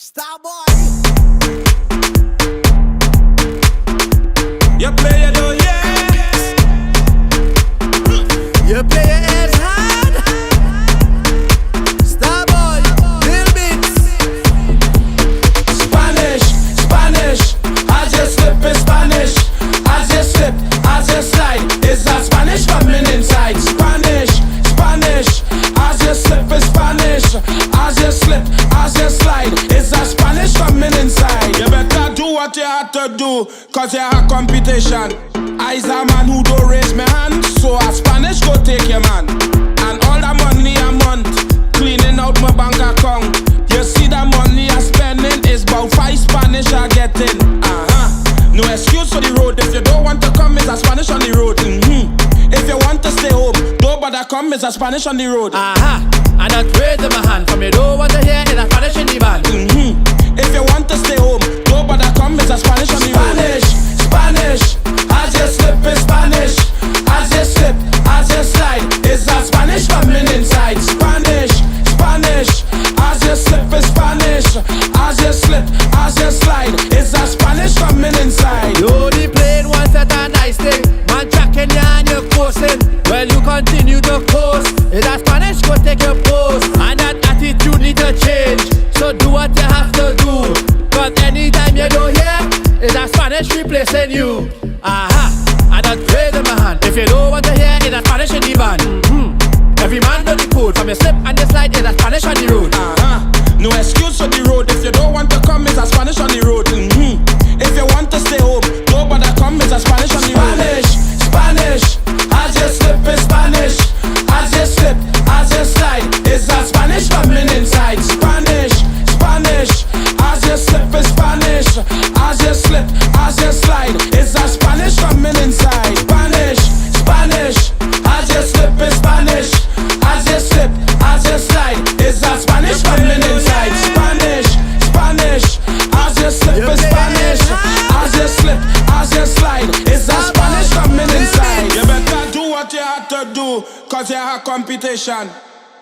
Starboy. You play it though, yes. You play your head hard. Starboy, MillBeatz. Spanish, Spanish. I just slip in Spanish. I just slip, I just slide. Is that Spanish coming inside? Spanish, Spanish. I just slip in Spanish. I just slip, I just slide. Is that Spanish coming inside? You better do what you have to do, cause you have competition. I's a man who don't raise my hand, so a Spanish go take your man. And all the money a month, cleaning out my bank account. You see the money I'm spending is about 5 Spanish I getting. No excuse for the road. If you don't want to come, it's a Spanish on the road. If you want to stay home, don't bother come, it's a Spanish on the road. And I raise my hand from you don't want to hear in a Spanish in the band. If you want to stay home, don't bother come, it's a Spanish on the road. Spanish, Spanish. I just slip in Spanish. I just slip, I just slide. Is that Spanish coming inside? Spanish, Spanish. I just slip in Spanish. I just slip, I just slide. Is that Spanish coming inside? You only playing once at a nice thing. Man tracking you and you're coasting. Well, you continue to coast. Is that Spanish go take your post? And that attitude need to change. So do what you have to do. Cause anytime you don't hear, is that Spanish replacing you. And that raise in my hand. If you don't want to hear, is that Spanish in the band. Every man know the code. From your slip and your slide, is that Spanish on the road. No excuse for the road. If you don't want to come, it's a Spanish on the road. If you want to stay home, don't bother come, it's a Spanish on the road. Spanish, Spanish. I just slip in Spanish. I just slip, I just slide. Is that Spanish coming inside? Spanish, Spanish. I just slip in Spanish. I just slip, I just slide. Is that Spanish coming inside? Spanish, Spanish. I just slip in Spanish. I just slip, I just slide. Is that Spanish coming inside? Spanish, Spanish. I just slip in Spanish. I just slip, I just slide. Is that Spanish coming inside? You better do what you have to do, cause you have competition.